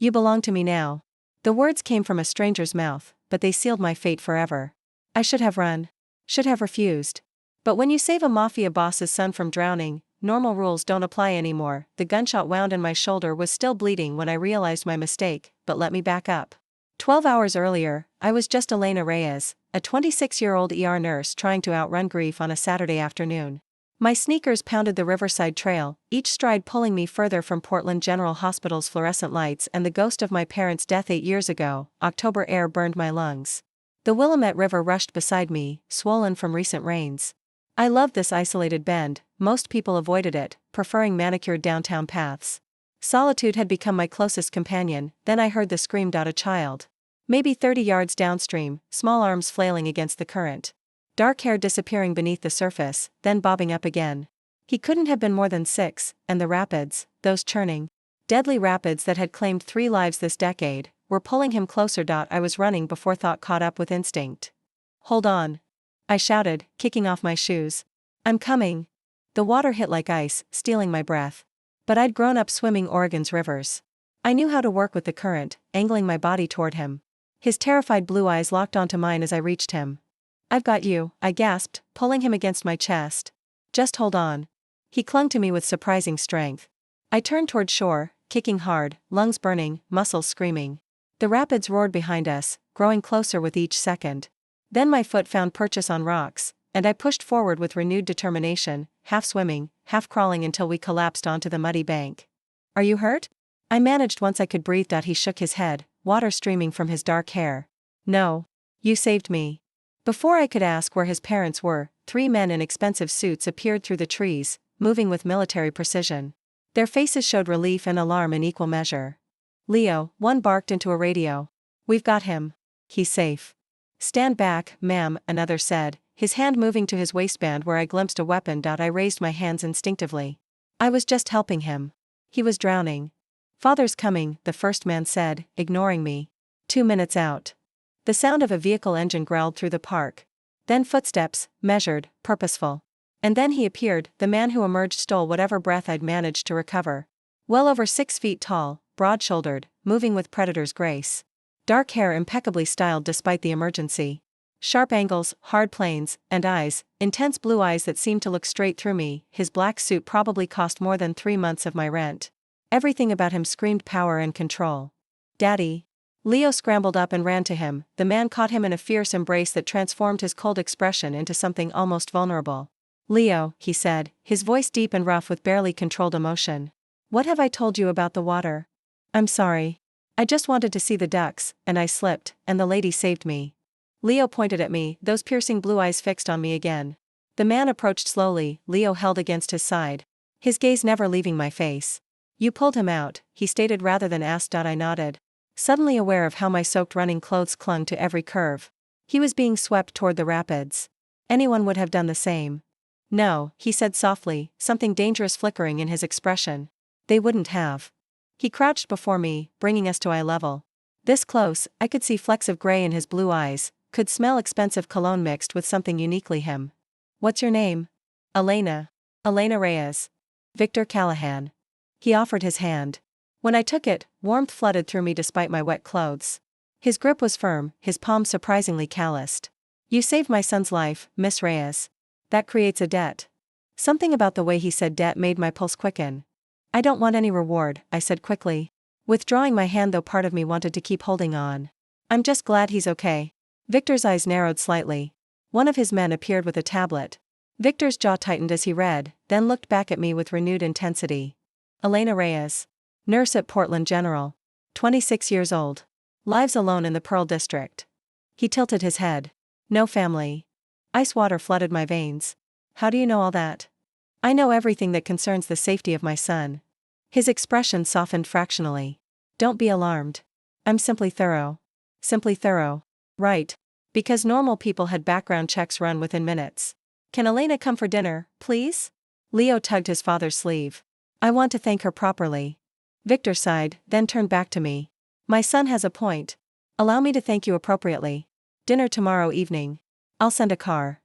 You belong to me now. The words came from a stranger's mouth, but they sealed my fate forever. I should have run. Should have refused. But when you save a mafia boss's son from drowning, normal rules don't apply anymore. The gunshot wound in my shoulder was still bleeding when I realized my mistake, but let me back up. 12 hours earlier, I was just Elena Reyes, a 26-year-old ER nurse trying to outrun grief on a Saturday afternoon. My sneakers pounded the Riverside Trail, each stride pulling me further from Portland General Hospital's fluorescent lights and the ghost of my parents' death 8 years ago. October air burned my lungs. The Willamette River rushed beside me, swollen from recent rains. I loved this isolated bend. Most people avoided it, preferring manicured downtown paths. Solitude had become my closest companion. Then I heard the scream of a child. Maybe 30 yards downstream, small arms flailing against the current. Dark hair disappearing beneath the surface, then bobbing up again. He couldn't have been more than 6, and the rapids, those churning, deadly rapids that had claimed 3 lives this decade, were pulling him closer. I was running before thought caught up with instinct. Hold on. I shouted, kicking off my shoes. I'm coming. The water hit like ice, stealing my breath. But I'd grown up swimming Oregon's rivers. I knew how to work with the current, angling my body toward him. His terrified blue eyes locked onto mine as I reached him. I've got you, I gasped, pulling him against my chest. Just hold on. He clung to me with surprising strength. I turned toward shore, kicking hard, lungs burning, muscles screaming. The rapids roared behind us, growing closer with each second. Then my foot found purchase on rocks, and I pushed forward with renewed determination, half swimming, half crawling until we collapsed onto the muddy bank. Are you hurt? I managed once I could breathe. He shook his head, water streaming from his dark hair. No. You saved me. Before I could ask where his parents were, 3 men in expensive suits appeared through the trees, moving with military precision. Their faces showed relief and alarm in equal measure. Leo, one barked into a radio. We've got him. He's safe. Stand back, ma'am, another said, his hand moving to his waistband where I glimpsed a weapon. I raised my hands instinctively. I was just helping him. He was drowning. Father's coming, the first man said, ignoring me. 2 minutes out. The sound of a vehicle engine growled through the park. Then footsteps, measured, purposeful. And then he appeared. The man who emerged stole whatever breath I'd managed to recover. Well over 6 feet tall, broad-shouldered, moving with predator's grace. Dark hair impeccably styled despite the emergency. Sharp angles, hard planes, and eyes, intense blue eyes that seemed to look straight through me. His black suit probably cost more than 3 months of my rent. Everything about him screamed power and control. Daddy. Leo scrambled up and ran to him. The man caught him in a fierce embrace that transformed his cold expression into something almost vulnerable. Leo, he said, his voice deep and rough with barely controlled emotion. What have I told you about the water? I'm sorry. I just wanted to see the ducks, and I slipped, and the lady saved me. Leo pointed at me, those piercing blue eyes fixed on me again. The man approached slowly, Leo held against his side. His gaze never leaving my face. You pulled him out, he stated rather than asked. I nodded. Suddenly aware of how my soaked running clothes clung to every curve. He was being swept toward the rapids. Anyone would have done the same. No, he said softly, something dangerous flickering in his expression. They wouldn't have. He crouched before me, bringing us to eye level. This close, I could see flecks of gray in his blue eyes, could smell expensive cologne mixed with something uniquely him. What's your name? Elena. Elena Reyes. Victor Callahan. He offered his hand. When I took it, warmth flooded through me despite my wet clothes. His grip was firm, his palm surprisingly calloused. You saved my son's life, Miss Reyes. That creates a debt. Something about the way he said debt made my pulse quicken. I don't want any reward, I said quickly. Withdrawing my hand, though part of me wanted to keep holding on. I'm just glad he's okay. Victor's eyes narrowed slightly. One of his men appeared with a tablet. Victor's jaw tightened as he read, then looked back at me with renewed intensity. Elena Reyes. Nurse at Portland General. 26 years old. Lives alone in the Pearl District. He tilted his head. No family. Ice water flooded my veins. How do you know all that? I know everything that concerns the safety of my son. His expression softened fractionally. Don't be alarmed. I'm simply thorough. Simply thorough. Right. Because normal people had background checks run within minutes. Can Elena come for dinner, please? Leo tugged his father's sleeve. I want to thank her properly. Victor sighed, then turned back to me. My son has a point. Allow me to thank you appropriately. Dinner tomorrow evening. I'll send a car.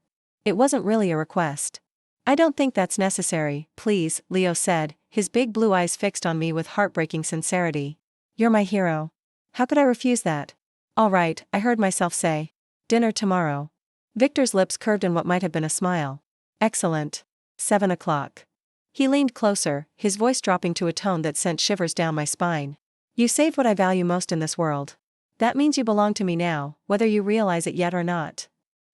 It wasn't really a request. I don't think that's necessary, please, Leo said, his big blue eyes fixed on me with heartbreaking sincerity. You're my hero. How could I refuse that? All right, I heard myself say. Dinner tomorrow. Victor's lips curved in what might have been a smile. Excellent. 7 o'clock. He leaned closer, his voice dropping to a tone that sent shivers down my spine. You saved what I value most in this world. That means you belong to me now, whether you realize it yet or not.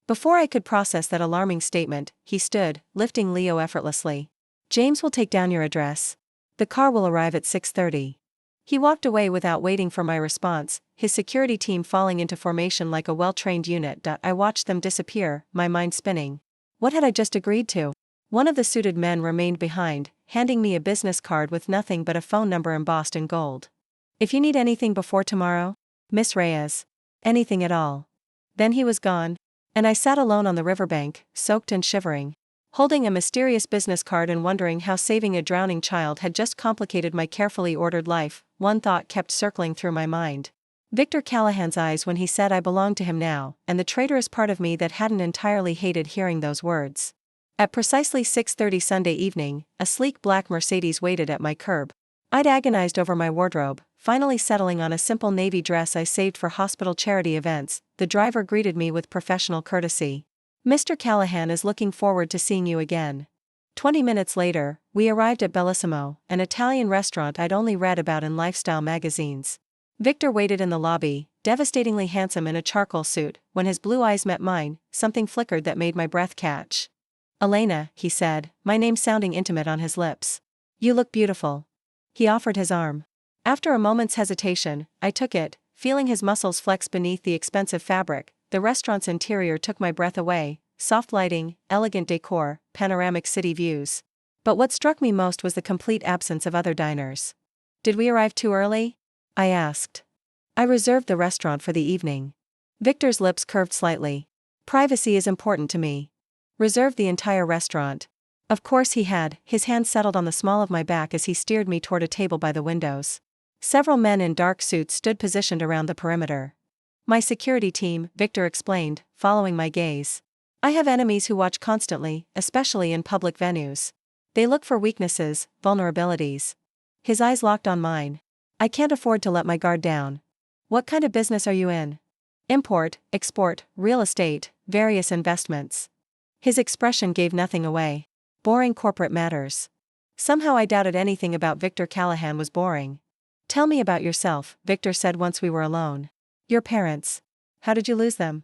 Before I could process that alarming statement, he stood, lifting Leo effortlessly. James will take down your address. The car will arrive at 6:30. He walked away without waiting for my response, his security team falling into formation like a well-trained unit. I watched them disappear, my mind spinning. What had I just agreed to? One of the suited men remained behind, handing me a business card with nothing but a phone number embossed in gold. If you need anything before tomorrow, Miss Reyes. Anything at all. Then he was gone, and I sat alone on the riverbank, soaked and shivering, holding a mysterious business card and wondering how saving a drowning child had just complicated my carefully ordered life. One thought kept circling through my mind. Victor Callahan's eyes when he said I belonged to him now, and the traitorous part of me that hadn't entirely hated hearing those words. At precisely 6:30 Sunday evening, a sleek black Mercedes waited at my curb. I'd agonized over my wardrobe, finally settling on a simple navy dress I saved for hospital charity events. The driver greeted me with professional courtesy. Mr. Callahan is looking forward to seeing you again. 20 minutes later, we arrived at Bellissimo, an Italian restaurant I'd only read about in lifestyle magazines. Victor waited in the lobby, devastatingly handsome in a charcoal suit. When his blue eyes met mine, something flickered that made my breath catch. Elena, he said, my name sounding intimate on his lips. You look beautiful. He offered his arm. After a moment's hesitation, I took it, feeling his muscles flex beneath the expensive fabric. The restaurant's interior took my breath away, soft lighting, elegant decor, panoramic city views. But what struck me most was the complete absence of other diners. Did we arrive too early? I asked. I reserved the restaurant for the evening. Victor's lips curved slightly. Privacy is important to me. Reserved the entire restaurant. Of course he had, his hand settled on the small of my back as he steered me toward a table by the windows. Several men in dark suits stood positioned around the perimeter. My security team, Victor explained, following my gaze. I have enemies who watch constantly, especially in public venues. They look for weaknesses, vulnerabilities. His eyes locked on mine. I can't afford to let my guard down. What kind of business are you in? Import, export, real estate, various investments. His expression gave nothing away. Boring corporate matters. Somehow I doubted anything about Victor Callahan was boring. Tell me about yourself, Victor said once we were alone. Your parents. How did you lose them?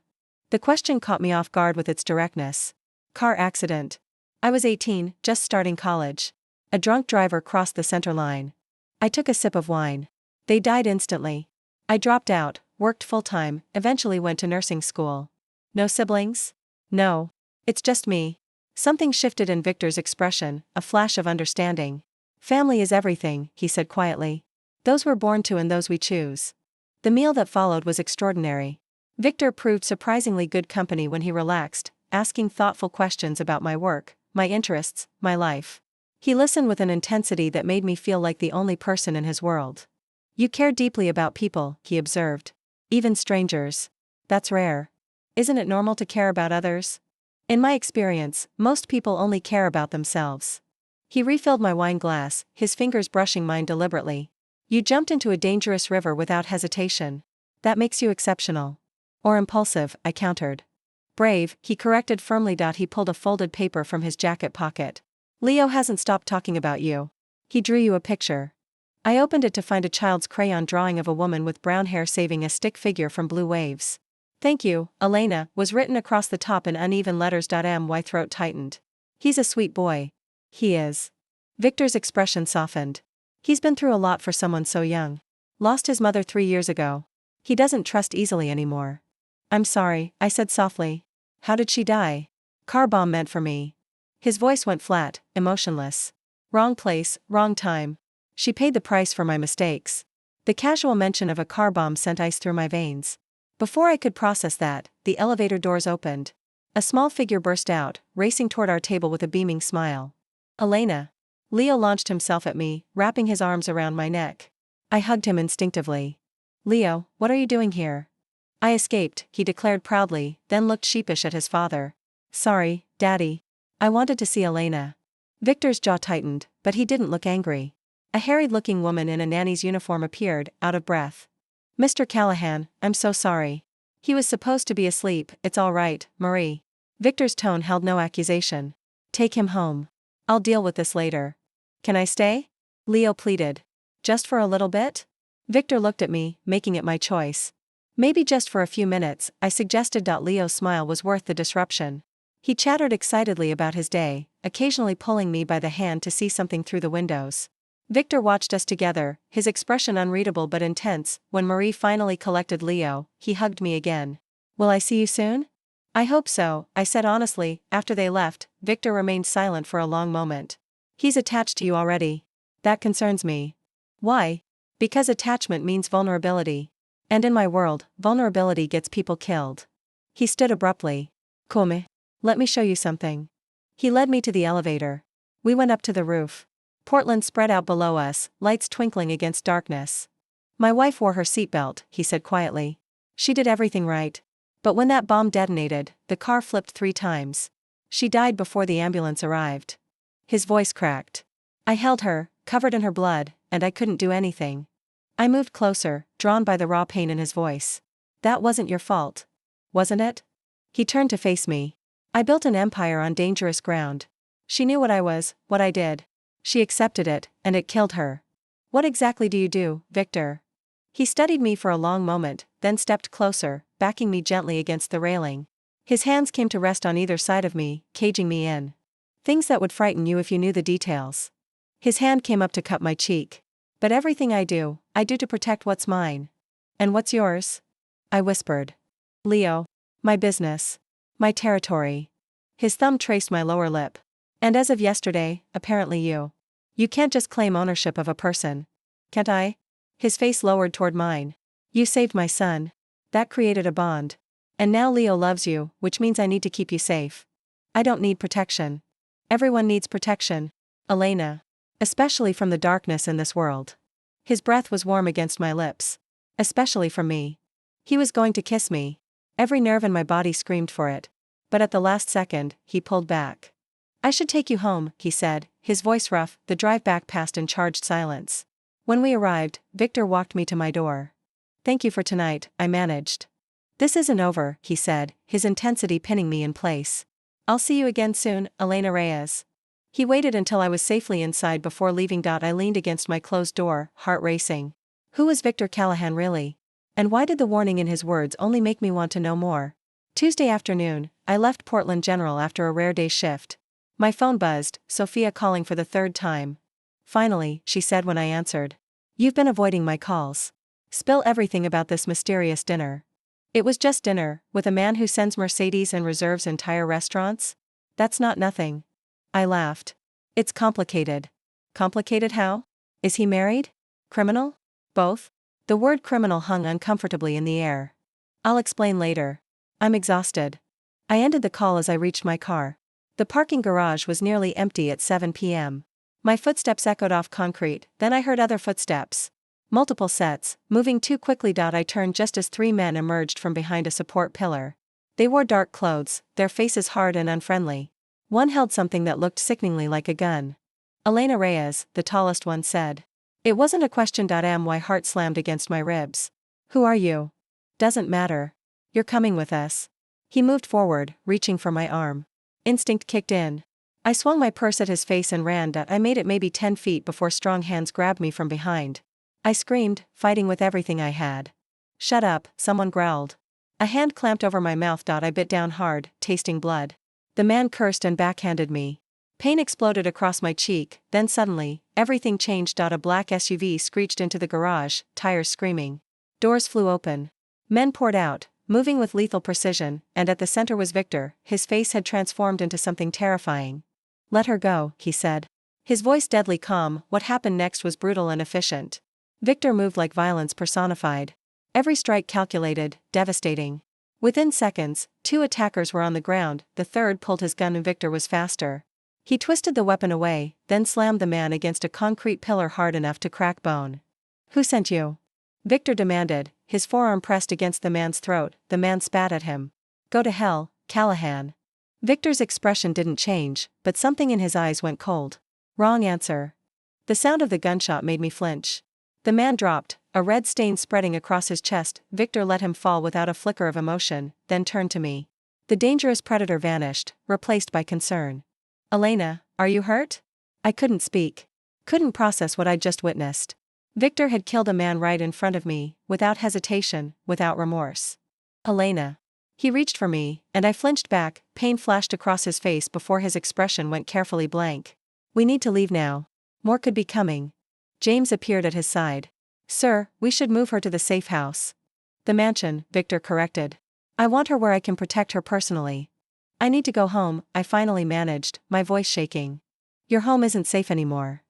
The question caught me off guard with its directness. Car accident. I was 18, just starting college. A drunk driver crossed the center line. I took a sip of wine. They died instantly. I dropped out, worked full-time, eventually went to nursing school. No siblings? No. It's just me. Something shifted in Victor's expression, a flash of understanding. Family is everything, he said quietly. Those we're born to and those we choose. The meal that followed was extraordinary. Victor proved surprisingly good company when he relaxed, asking thoughtful questions about my work, my interests, my life. He listened with an intensity that made me feel like the only person in his world. You care deeply about people, he observed. Even strangers. That's rare. Isn't it normal to care about others? In my experience, most people only care about themselves. He refilled my wine glass, his fingers brushing mine deliberately. You jumped into a dangerous river without hesitation. That makes you exceptional. Or impulsive, I countered. Brave, he corrected firmly. He pulled a folded paper from his jacket pocket. Leo hasn't stopped talking about you. He drew you a picture. I opened it to find a child's crayon drawing of a woman with brown hair saving a stick figure from blue waves. Thank you, Elena, was written across the top in uneven letters. My throat tightened. He's a sweet boy. He is. Victor's expression softened. He's been through a lot for someone so young. Lost his mother 3 years ago. He doesn't trust easily anymore. I'm sorry, I said softly. How did she die? Car bomb meant for me. His voice went flat, emotionless. Wrong place, wrong time. She paid the price for my mistakes. The casual mention of a car bomb sent ice through my veins. Before I could process that, the elevator doors opened. A small figure burst out, racing toward our table with a beaming smile. Elena. Leo launched himself at me, wrapping his arms around my neck. I hugged him instinctively. Leo, what are you doing here? I escaped, he declared proudly, then looked sheepish at his father. Sorry, Daddy. I wanted to see Elena. Victor's jaw tightened, but he didn't look angry. A harried-looking woman in a nanny's uniform appeared, out of breath. "Mr. Callahan, I'm so sorry. He was supposed to be asleep, it's all right, Marie." Victor's tone held no accusation. "Take him home. I'll deal with this later." "Can I stay?" Leo pleaded. "Just for a little bit?" Victor looked at me, making it my choice. "Maybe just for a few minutes," I suggested. Leo's smile was worth the disruption. He chattered excitedly about his day, occasionally pulling me by the hand to see something through the windows. Victor watched us together, his expression unreadable but intense. When Marie finally collected Leo, he hugged me again. "Will I see you soon?" "I hope so," I said honestly. After they left, Victor remained silent for a long moment. "He's attached to you already." "That concerns me." "Why?" "Because attachment means vulnerability. And in my world, vulnerability gets people killed." He stood abruptly. "Come. Let me show you something." He led me to the elevator. We went up to the roof. Portland spread out below us, lights twinkling against darkness. "My wife wore her seatbelt," he said quietly. "She did everything right. But when that bomb detonated, the car flipped 3 times. She died before the ambulance arrived." His voice cracked. "I held her, covered in her blood, and I couldn't do anything." I moved closer, drawn by the raw pain in his voice. "That wasn't your fault. Wasn't it?" He turned to face me. "I built an empire on dangerous ground. She knew what I was, what I did. She accepted it, and it killed her." "What exactly do you do, Victor?" He studied me for a long moment, then stepped closer, backing me gently against the railing. His hands came to rest on either side of me, caging me in. "Things that would frighten you if you knew the details." His hand came up to cup my cheek. "But everything I do to protect what's mine." "And what's yours?" I whispered. "Leo. My business. My territory." His thumb traced my lower lip. "And as of yesterday, apparently you. You can't just claim ownership of a person." "Can't I?" His face lowered toward mine. "You saved my son. That created a bond. And now Leo loves you, which means I need to keep you safe." "I don't need protection." "Everyone needs protection, Elena. Especially from the darkness in this world." His breath was warm against my lips. "Especially from me." He was going to kiss me. Every nerve in my body screamed for it. But at the last second, he pulled back. "I should take you home," he said, his voice rough. The drive back passed in charged silence. When we arrived, Victor walked me to my door. "Thank you for tonight," I managed. "This isn't over," he said, his intensity pinning me in place. "I'll see you again soon, Elena Reyes." He waited until I was safely inside before leaving. I leaned against my closed door, heart racing. Who was Victor Callahan really? And why did the warning in his words only make me want to know more? Tuesday afternoon, I left Portland General after a rare day shift. My phone buzzed, Sophia calling for the 3rd time. "Finally," she said when I answered. "You've been avoiding my calls. Spill everything about this mysterious dinner." "It was just dinner, with a man who sends Mercedes and reserves entire restaurants? That's not nothing." I laughed. "It's complicated." "Complicated how? Is he married? Criminal? Both?" The word criminal hung uncomfortably in the air. "I'll explain later. I'm exhausted." I ended the call as I reached my car. The parking garage was nearly empty at 7 p.m. My footsteps echoed off concrete, then I heard other footsteps. Multiple sets, moving too quickly. I turned just as 3 men emerged from behind a support pillar. They wore dark clothes, their faces hard and unfriendly. One held something that looked sickeningly like a gun. "Elena Reyes," the tallest one said. It wasn't a question. My heart slammed against my ribs. "Who are you?" "Doesn't matter. You're coming with us." He moved forward, reaching for my arm. Instinct kicked in. I swung my purse at his face and ran. I made it maybe 10 feet before strong hands grabbed me from behind. I screamed, fighting with everything I had. "Shut up," someone growled. A hand clamped over my mouth. I bit down hard, tasting blood. The man cursed and backhanded me. Pain exploded across my cheek, then suddenly, everything changed. A black SUV screeched into the garage, tires screaming. Doors flew open. Men poured out, moving with lethal precision, and at the center was Victor. His face had transformed into something terrifying. "Let her go," he said. His voice deadly calm. What happened next was brutal and efficient. Victor moved like violence personified. Every strike calculated, devastating. Within seconds, 2 attackers were on the ground, the 3rd pulled his gun and Victor was faster. He twisted the weapon away, then slammed the man against a concrete pillar hard enough to crack bone. "Who sent you?" Victor demanded, his forearm pressed against the man's throat. The man spat at him. "Go to hell, Callahan." Victor's expression didn't change, but something in his eyes went cold. "Wrong answer." The sound of the gunshot made me flinch. The man dropped, a red stain spreading across his chest. Victor let him fall without a flicker of emotion, then turned to me. The dangerous predator vanished, replaced by concern. Elena, are you hurt? I couldn't speak. Couldn't process what I'd just witnessed. Victor had killed a man right in front of me, without hesitation, without remorse. Elena. He reached for me, and I flinched back. Pain flashed across his face before his expression went carefully blank. We need to leave now. More could be coming. James appeared at his side. Sir, we should move her to the safe house. The mansion, Victor corrected. I want her where I can protect her personally. I need to go home, I finally managed, my voice shaking. Your home isn't safe anymore.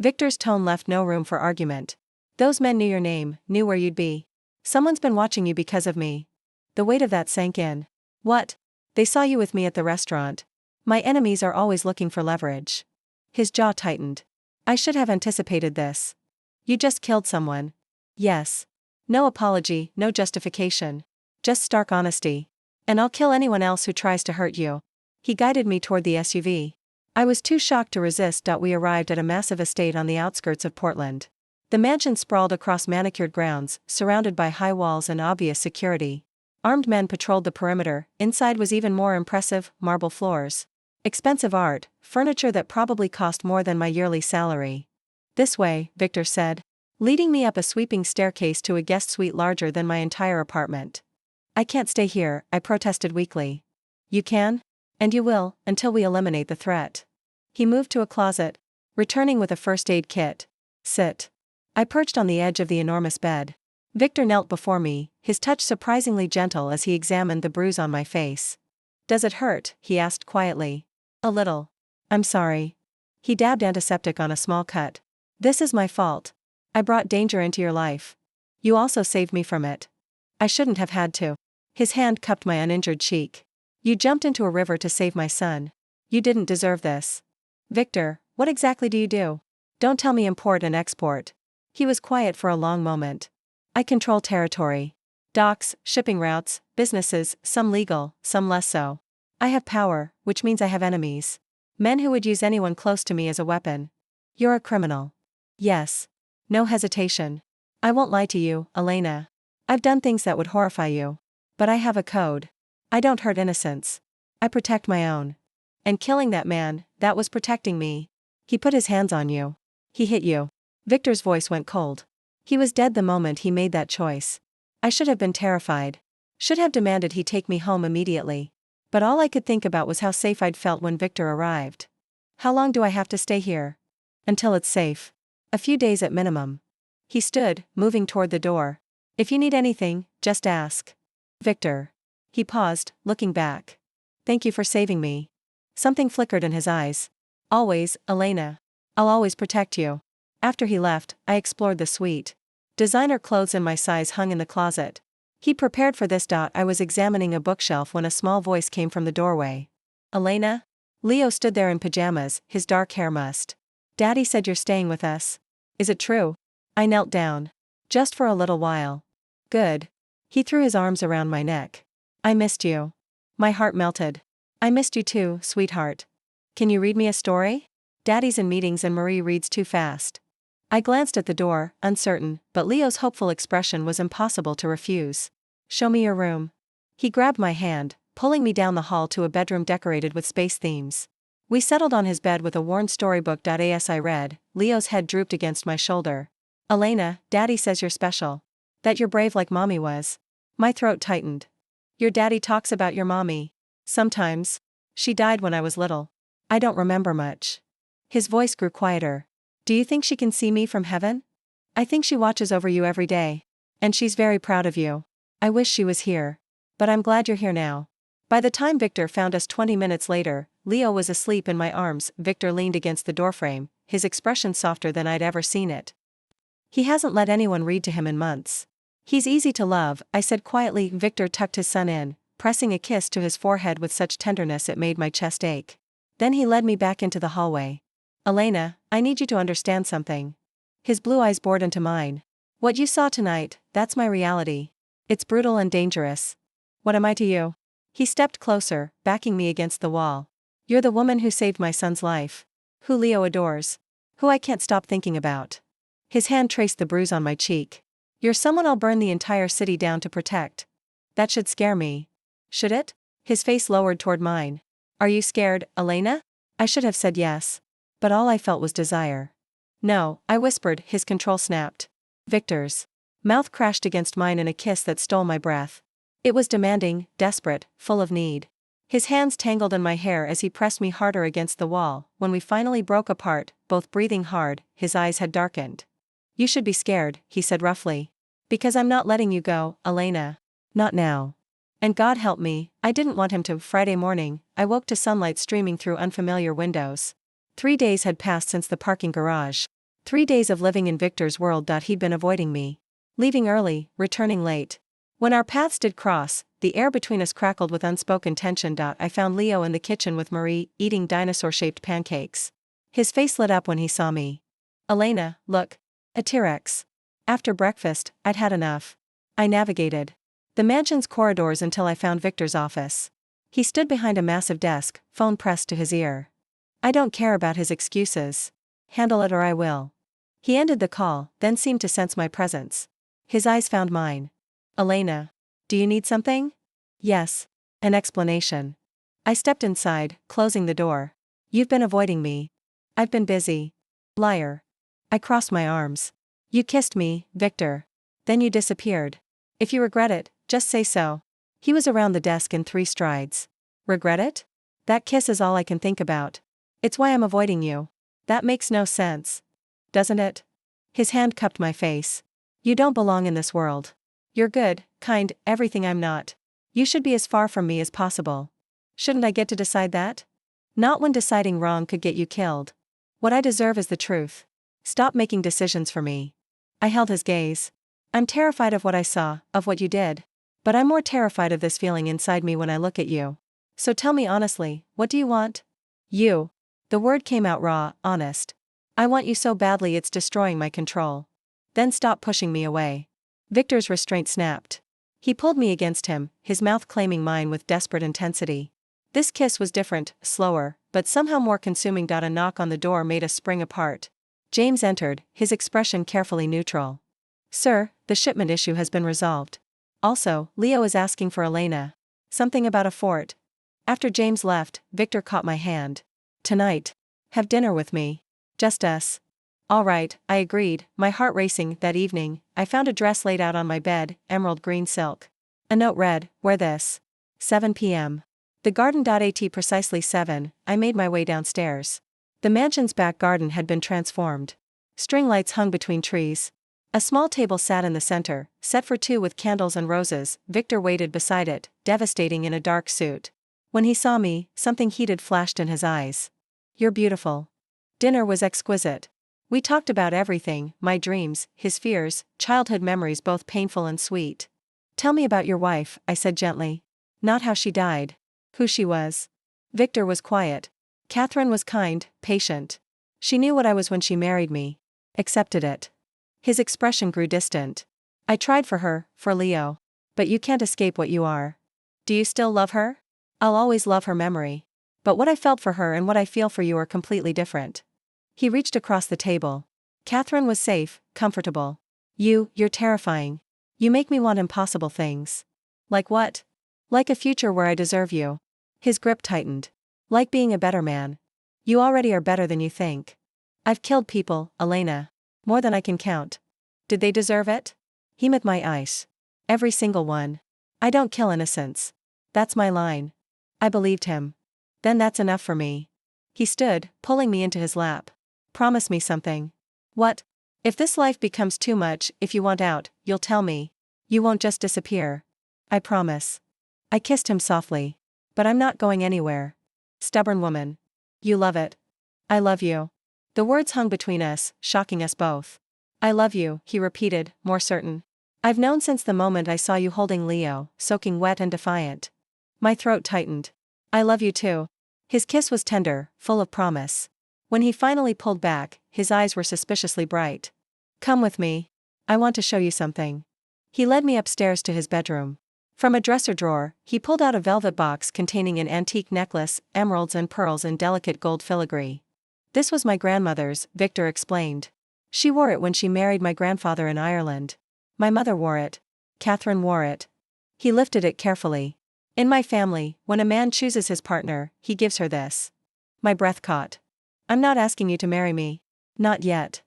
Victor's tone left no room for argument. Those men knew your name, knew where you'd be. Someone's been watching you because of me. The weight of that sank in. What? They saw you with me at the restaurant. My enemies are always looking for leverage. His jaw tightened. I should have anticipated this. You just killed someone. Yes. No apology, no justification. Just stark honesty. And I'll kill anyone else who tries to hurt you. He guided me toward the SUV. I was too shocked to resist. We arrived at a massive estate on the outskirts of Portland. The mansion sprawled across manicured grounds, surrounded by high walls and obvious security. Armed men patrolled the perimeter. Inside was even more impressive, marble floors. Expensive art, furniture that probably cost more than my yearly salary. This way, Victor said, leading me up a sweeping staircase to a guest suite larger than my entire apartment. I can't stay here, I protested weakly. You can? And you will, until we eliminate the threat. He moved to a closet, returning with a first aid kit. Sit. I perched on the edge of the enormous bed. Victor knelt before me, his touch surprisingly gentle as he examined the bruise on my face. Does it hurt? He asked quietly. A little. I'm sorry. He dabbed antiseptic on a small cut. This is my fault. I brought danger into your life. You also saved me from it. I shouldn't have had to. His hand cupped my uninjured cheek. You jumped into a river to save my son. You didn't deserve this. Victor, what exactly do you do? Don't tell me import and export. He was quiet for a long moment. I control territory. Docks, shipping routes, businesses, some legal, some less so. I have power, which means I have enemies. Men who would use anyone close to me as a weapon. You're a criminal. Yes. No hesitation. I won't lie to you, Elena. I've done things that would horrify you. But I have a code. I don't hurt innocents. I protect my own. And killing that man, that was protecting me. He put his hands on you. He hit you. Victor's voice went cold. He was dead the moment he made that choice. I should have been terrified. Should have demanded he take me home immediately. But all I could think about was how safe I'd felt when Victor arrived. How long do I have to stay here? Until it's safe. A few days at minimum. He stood, moving toward the door. If you need anything, just ask. Victor. He paused, looking back. Thank you for saving me. Something flickered in his eyes. Always, Elena. I'll always protect you. After he left, I explored the suite. Designer clothes in my size hung in the closet. He prepared for this. I was examining a bookshelf when a small voice came from the doorway. Elena? Leo stood there in pajamas, his dark hair mussed. Daddy said you're staying with us. Is it true? I knelt down. Just for a little while. Good. He threw his arms around my neck. I missed you. My heart melted. I missed you too, sweetheart. Can you read me a story? Daddy's in meetings and Marie reads too fast. I glanced at the door, uncertain, but Leo's hopeful expression was impossible to refuse. Show me your room. He grabbed my hand, pulling me down the hall to a bedroom decorated with space themes. We settled on his bed with a worn storybook. As I read, Leo's head drooped against my shoulder. Elena, Daddy says you're special. That you're brave like Mommy was. My throat tightened. Your daddy talks about your mommy. Sometimes. She died when I was little. I don't remember much. His voice grew quieter. Do you think she can see me from heaven? I think she watches over you every day. And she's very proud of you. I wish she was here. But I'm glad you're here now. By the time Victor found us 20 minutes later, Leo was asleep in my arms. Victor leaned against the doorframe, his expression softer than I'd ever seen it. He hasn't let anyone read to him in months. He's easy to love, I said quietly. Victor tucked his son in, pressing a kiss to his forehead with such tenderness it made my chest ache. Then he led me back into the hallway. Elena, I need you to understand something. His blue eyes bored into mine. What you saw tonight, that's my reality. It's brutal and dangerous. What am I to you? He stepped closer, backing me against the wall. You're the woman who saved my son's life. Who Leo adores. Who I can't stop thinking about. His hand traced the bruise on my cheek. You're someone I'll burn the entire city down to protect. That should scare me. Should it? His face lowered toward mine. Are you scared, Elena? I should have said yes. But all I felt was desire. No, I whispered, his control snapped. Victor's mouth crashed against mine in a kiss that stole my breath. It was demanding, desperate, full of need. His hands tangled in my hair as he pressed me harder against the wall. When we finally broke apart, both breathing hard, his eyes had darkened. You should be scared, he said roughly. Because I'm not letting you go, Elena. Not now. And God help me, I didn't want him to. Friday morning, I woke to sunlight streaming through unfamiliar windows. 3 days had passed since the parking garage. 3 days of living in Victor's world. He'd been avoiding me. Leaving early, returning late. When our paths did cross, the air between us crackled with unspoken tension. I found Leo in the kitchen with Marie, eating dinosaur-shaped pancakes. His face lit up when he saw me. Elena, look. A T-Rex. After breakfast, I'd had enough. I navigated the mansion's corridors until I found Victor's office. He stood behind a massive desk, phone pressed to his ear. I don't care about his excuses. Handle it or I will. He ended the call, then seemed to sense my presence. His eyes found mine. Elena. Do you need something? Yes. An explanation. I stepped inside, closing the door. You've been avoiding me. I've been busy. Liar. I crossed my arms. You kissed me, Victor. Then you disappeared. If you regret it, just say so. He was around the desk in 3 strides. Regret it? That kiss is all I can think about. It's why I'm avoiding you. That makes no sense. Doesn't it? His hand cupped my face. You don't belong in this world. You're good, kind, everything I'm not. You should be as far from me as possible. Shouldn't I get to decide that? Not when deciding wrong could get you killed. What I deserve is the truth. Stop making decisions for me. I held his gaze. I'm terrified of what I saw, of what you did. But I'm more terrified of this feeling inside me when I look at you. So tell me honestly, what do you want? You. The word came out raw, honest. I want you so badly it's destroying my control. Then stop pushing me away. Victor's restraint snapped. He pulled me against him, his mouth claiming mine with desperate intensity. This kiss was different, slower, but somehow more consuming. A knock on the door made us spring apart. James entered, his expression carefully neutral. Sir, the shipment issue has been resolved. Also, Leo is asking for Elena. Something about a fort. After James left, Victor caught my hand. Tonight. Have dinner with me. Just us. All right, I agreed, my heart racing. That evening, I found a dress laid out on my bed, emerald green silk. A note read, wear this. 7 p.m. The garden. At precisely 7, I made my way downstairs. The mansion's back garden had been transformed. String lights hung between trees. A small table sat in the center, set for 2 with candles and roses. Victor waited beside it, devastating in a dark suit. When he saw me, something heated flashed in his eyes. You're beautiful. Dinner was exquisite. We talked about everything, my dreams, his fears, childhood memories, both painful and sweet. Tell me about your wife, I said gently. Not how she died. Who she was. Victor was quiet. Catherine was kind, patient. She knew what I was when she married me. Accepted it. His expression grew distant. I tried for her, for Leo. But you can't escape what you are. Do you still love her? I'll always love her memory. But what I felt for her and what I feel for you are completely different. He reached across the table. Catherine was safe, comfortable. You're terrifying. You make me want impossible things. Like what? Like a future where I deserve you. His grip tightened. Like being a better man. You already are better than you think. I've killed people, Elena. More than I can count. Did they deserve it? He met my eyes. Every single one. I don't kill innocents. That's my line. I believed him. Then that's enough for me. He stood, pulling me into his lap. Promise me something. What? If this life becomes too much, if you want out, you'll tell me. You won't just disappear. I promise. I kissed him softly. But I'm not going anywhere. Stubborn woman. You love it. I love you. The words hung between us, shocking us both. I love you, he repeated, more certain. I've known since the moment I saw you holding Leo, soaking wet and defiant. My throat tightened. I love you too. His kiss was tender, full of promise. When he finally pulled back, his eyes were suspiciously bright. Come with me. I want to show you something. He led me upstairs to his bedroom. From a dresser drawer, he pulled out a velvet box containing an antique necklace, emeralds and pearls in delicate gold filigree. This was my grandmother's, Victor explained. She wore it when she married my grandfather in Ireland. My mother wore it. Catherine wore it. He lifted it carefully. In my family, when a man chooses his partner, he gives her this. My breath caught. I'm not asking you to marry me. Not yet.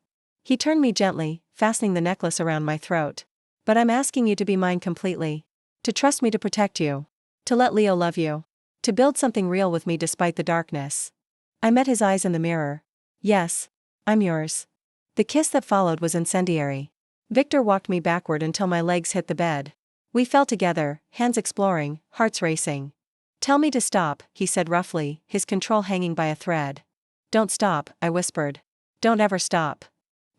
He turned me gently, fastening the necklace around my throat. But I'm asking you to be mine completely. To trust me to protect you. To let Leo love you. To build something real with me despite the darkness. I met his eyes in the mirror. Yes. I'm yours. The kiss that followed was incendiary. Victor walked me backward until my legs hit the bed. We fell together, hands exploring, hearts racing. Tell me to stop, he said roughly, his control hanging by a thread. Don't stop, I whispered. Don't ever stop.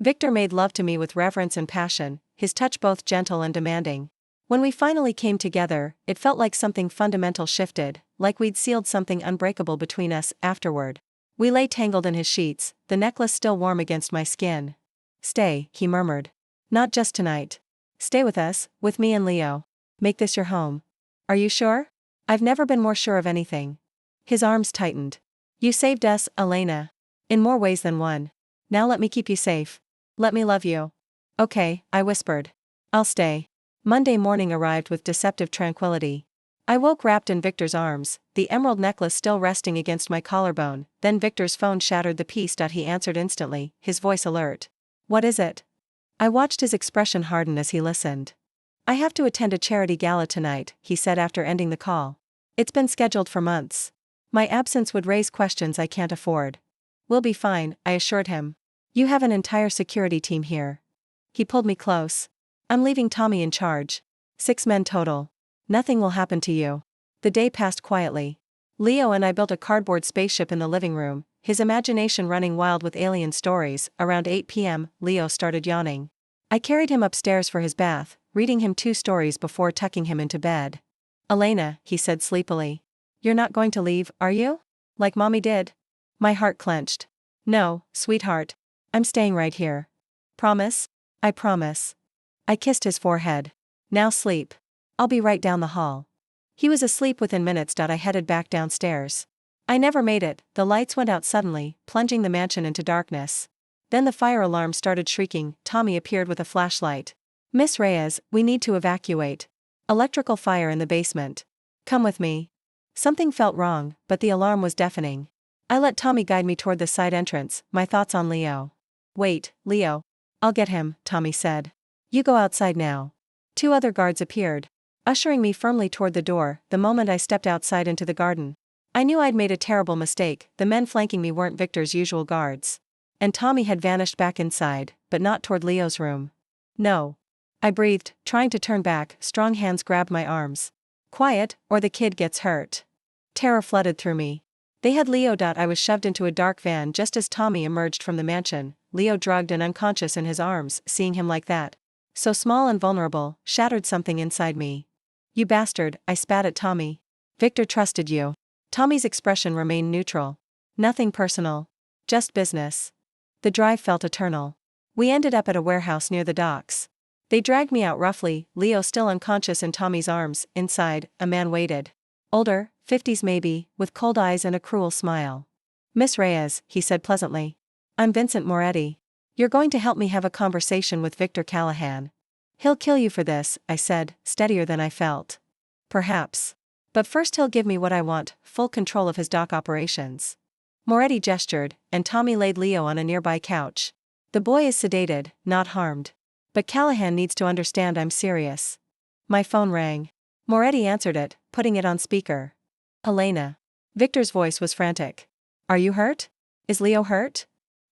Victor made love to me with reverence and passion, his touch both gentle and demanding. When we finally came together, it felt like something fundamental shifted, like we'd sealed something unbreakable between us. Afterward, we lay tangled in his sheets, the necklace still warm against my skin. Stay, he murmured. Not just tonight. Stay with us, with me and Leo. Make this your home. Are you sure? I've never been more sure of anything. His arms tightened. You saved us, Elena. In more ways than one. Now let me keep you safe. Let me love you. Okay, I whispered. I'll stay. Monday morning arrived with deceptive tranquility. I woke wrapped in Victor's arms, the emerald necklace still resting against my collarbone. Then Victor's phone shattered the peace. He answered instantly, his voice alert. What is it? I watched his expression harden as he listened. I have to attend a charity gala tonight, he said after ending the call. It's been scheduled for months. My absence would raise questions I can't afford. We'll be fine, I assured him. You have an entire security team here. He pulled me close. I'm leaving Tommy in charge. 6 men total. Nothing will happen to you. The day passed quietly. Leo and I built a cardboard spaceship in the living room, his imagination running wild with alien stories. Around 8 p.m., Leo started yawning. I carried him upstairs for his bath, reading him 2 stories before tucking him into bed. Elena, he said sleepily. You're not going to leave, are you? Like Mommy did? My heart clenched. No, sweetheart. I'm staying right here. Promise? I promise. I kissed his forehead. Now sleep. I'll be right down the hall. He was asleep within minutes. I headed back downstairs. I never made it. The lights went out suddenly, plunging the mansion into darkness. Then the fire alarm started shrieking. Tommy appeared with a flashlight. Miss Reyes, we need to evacuate. Electrical fire in the basement. Come with me. Something felt wrong, but the alarm was deafening. I let Tommy guide me toward the side entrance, my thoughts on Leo. Wait, Leo. I'll get him, Tommy said. You go outside now. 2 other guards appeared, ushering me firmly toward the door. The moment I stepped outside into the garden, I knew I'd made a terrible mistake. The men flanking me weren't Victor's usual guards. And Tommy had vanished back inside, but not toward Leo's room. No. I breathed, trying to turn back. Strong hands grabbed my arms. Quiet, or the kid gets hurt. Terror flooded through me. They had Leo. I was shoved into a dark van just as Tommy emerged from the mansion, Leo drugged and unconscious in his arms. Seeing him like that, so small and vulnerable, shattered something inside me. You bastard, I spat at Tommy. Victor trusted you. Tommy's expression remained neutral. Nothing personal. Just business. The drive felt eternal. We ended up at a warehouse near the docks. They dragged me out roughly, Leo still unconscious in Tommy's arms. Inside, a man waited. Older, 50s maybe, with cold eyes and a cruel smile. Miss Reyes, he said pleasantly. I'm Vincent Moretti. You're going to help me have a conversation with Victor Callahan. He'll kill you for this, I said, steadier than I felt. Perhaps. But first he'll give me what I want, full control of his dock operations. Moretti gestured, and Tommy laid Leo on a nearby couch. The boy is sedated, not harmed. But Callahan needs to understand I'm serious. My phone rang. Moretti answered it, putting it on speaker. Elena. Victor's voice was frantic. Are you hurt? Is Leo hurt?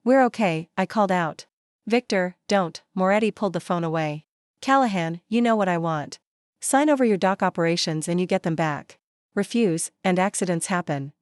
We're okay, I called out. Victor, don't. Moretti pulled the phone away. Callahan, you know what I want. Sign over your dock operations and you get them back. Refuse, and accidents happen.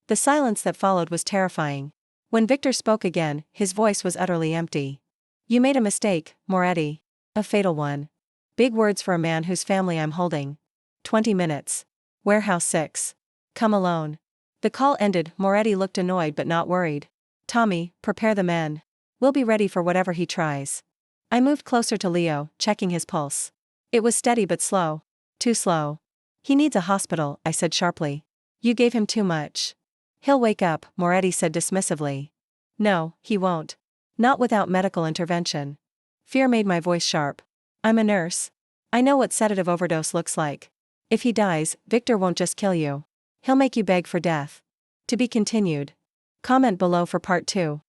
The silence that followed was terrifying. When Victor spoke again, his voice was utterly empty. You made a mistake, Moretti. A fatal one. Big words for a man whose family I'm holding. 20 minutes. Warehouse 6. Come alone. The call ended. Moretti looked annoyed but not worried. Tommy, prepare the men. We'll be ready for whatever he tries. I moved closer to Leo, checking his pulse. It was steady but slow. Too slow. He needs a hospital, I said sharply. You gave him too much. He'll wake up, Moretti said dismissively. No, he won't. Not without medical intervention. Fear made my voice sharp. I'm a nurse. I know what sedative overdose looks like. If he dies, Victor won't just kill you. He'll make you beg for death. To be continued. Comment below for part 2.